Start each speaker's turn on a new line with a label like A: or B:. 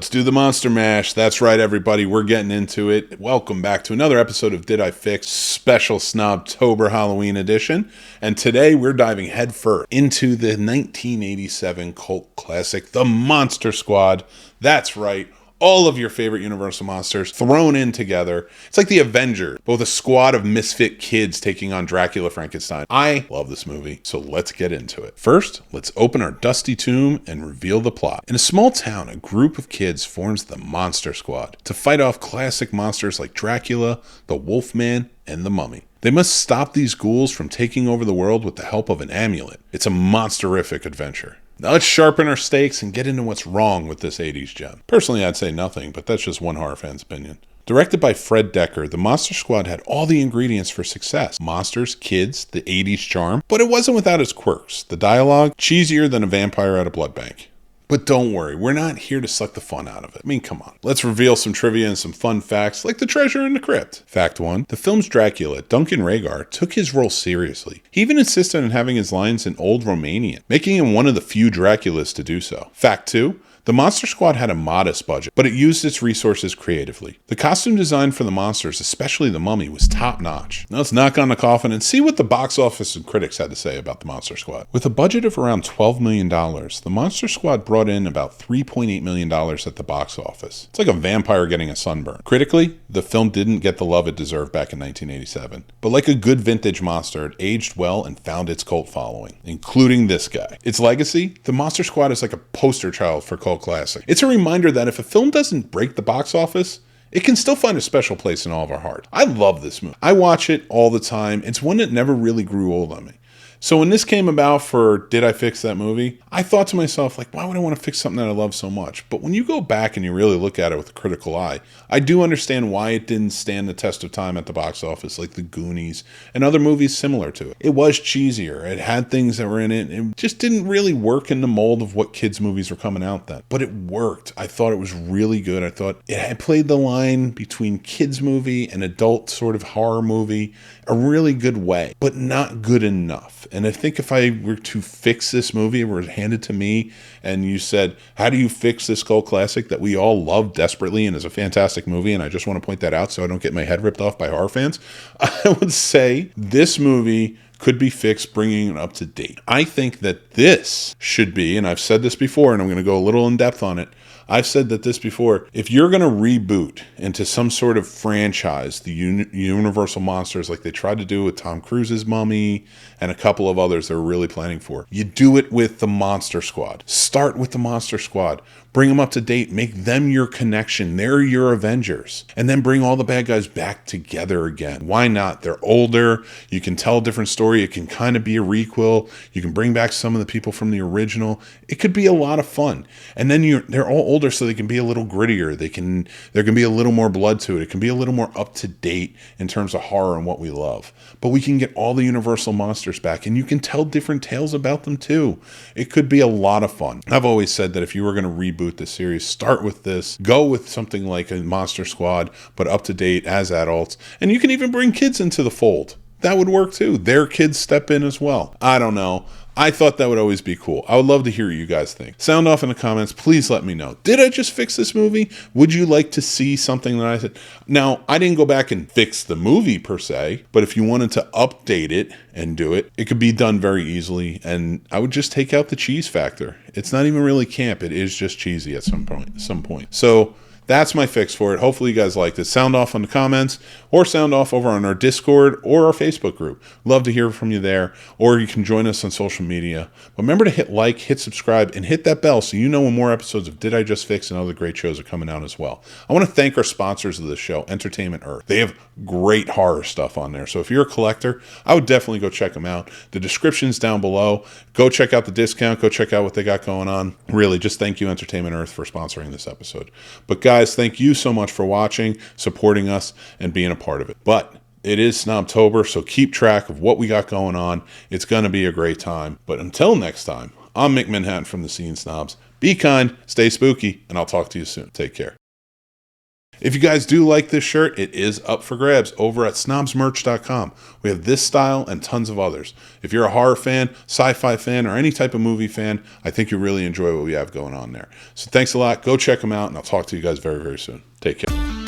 A: Let's do the Monster Mash. That's right, everybody. We're getting into it. Welcome back to another episode of Did I Fix? Special Snobtober Halloween edition. And today we're diving headfirst into the 1987 cult classic, The Monster Squad. That's right. All of your favorite Universal monsters thrown in together. It's like the Avengers, but with a squad of misfit kids taking on Dracula, Frankenstein. I love this movie, so let's get into it. First, let's open our dusty tomb and reveal the plot. In a small town, a group of kids forms the Monster Squad to fight off classic monsters like Dracula, the Wolfman, and the Mummy. They must stop these ghouls from taking over the world with the help of an amulet. It's a monsterific adventure. Now let's sharpen our stakes and get into what's wrong with this 80s gem. Personally, I'd say nothing, but that's just one horror fan's opinion. Directed by Fred Decker, the Monster Squad had all the ingredients for success. Monsters, kids, the 80s charm, but it wasn't without its quirks. The dialogue, cheesier than a vampire at a blood bank. But don't worry, we're not here to suck the fun out of it. I mean, come on. Let's reveal some trivia and some fun facts, like the treasure in the crypt. Fact 1. The film's Dracula, Duncan Rhaegar, took his role seriously. He even insisted on having his lines in Old Romanian, making him one of the few Draculas to do so. Fact 2. The Monster Squad had a modest budget, but it used its resources creatively. The costume design for the monsters, especially the Mummy, was top-notch. Now let's knock on the coffin and see what the box office and critics had to say about the Monster Squad. With a budget of around $12 million, the Monster Squad brought in about $3.8 million at the box office. It's like a vampire getting a sunburn. Critically, the film didn't get the love it deserved back in 1987. But like a good vintage monster, it aged well and found its cult following, including this guy. Its legacy? The Monster Squad is like a poster child for cult classic. It's a reminder that if a film doesn't break the box office, it can still find a special place in all of our hearts. I love this movie. I watch it all the time. It's one that never really grew old on me. So when this came about for Did I Fix That Movie, I thought to myself, like, why would I want to fix something that I love so much? But when you go back and you really look at it with a critical eye, I do understand why it didn't stand the test of time at the box office like The Goonies and other movies similar to it. It was cheesier. It had things that were in it. It just didn't really work in the mold of what kids' movies were coming out then. But it worked. I thought it was really good. I thought it had played the line between kids' movie and adult sort of horror movie a really good way, but not good enough. And I think if I were to fix this movie, it were handed to me, and you said, how do you fix this cult classic that we all love desperately and is a fantastic movie, and I just want to point that out so I don't get my head ripped off by horror fans, I would say this movie could be fixed bringing it up to date. I think that this should be, and I've said this before, and I'm going to go a little in depth on it, I've said that this before, if you're going to reboot into some sort of franchise, the Universal Monsters like they tried to do with Tom Cruise's Mummy and a couple of others they're really planning for, you do it with the Monster Squad. Start with the Monster Squad. Bring them up to date. Make them your connection. They're your Avengers. And then bring all the bad guys back together again. Why not? They're older. You can tell a different story. It can kind of be a requel. You can bring back some of the people from the original. It could be a lot of fun. And then they're all older, so they can be a little grittier. There can be a little more blood to it. It can be a little more up to date in terms of horror and what we love. But we can get all the Universal monsters back, and you can tell different tales about them too. It could be a lot of fun. I've always said that if you were going to reboot the series, start with this. Go with something like a Monster Squad, but up to date as adults. And you can even bring kids into the fold. That would work too. Their kids step in as well. I don't know. I thought that would always be cool. I would love to hear what you guys think. Sound off in the comments. Please let me know. Did I just fix this movie? Would you like to see something that I said? Now, I didn't go back and fix the movie per se, but if you wanted to update it and do it, it could be done very easily. And I would just take out the cheese factor. It's not even really camp. It is just cheesy at some point. So that's my fix for it. Hopefully you guys liked it. Sound off in the comments or sound off over on our Discord or our Facebook group. Love to hear from you there, or you can join us on social media. But remember to hit like, hit subscribe, and hit that bell so you know when more episodes of Did I Just Fix and other great shows are coming out as well. I want to thank our sponsors of the show, Entertainment Earth. They have great horror stuff on there. So if you're a collector, I would definitely go check them out. The description's down below. Go check out the discount. Go check out what they got going on. Really, just thank you, Entertainment Earth, for sponsoring this episode. But guys, thank you so much for watching, supporting us, and being a part of it. But it is Snobtober, so keep track of what we got going on. It's going to be a great time. But until next time, I'm Mick Manhattan from the Scene Snobs. Be kind, stay spooky, and I'll talk to you soon. Take care. If you guys do like this shirt, it is up for grabs over at snobsmerch.com. We have this style and tons of others. If you're a horror fan, sci-fi fan, or any type of movie fan, I think you'll really enjoy what we have going on there. So thanks a lot. Go check them out, and I'll talk to you guys very, very soon. Take care.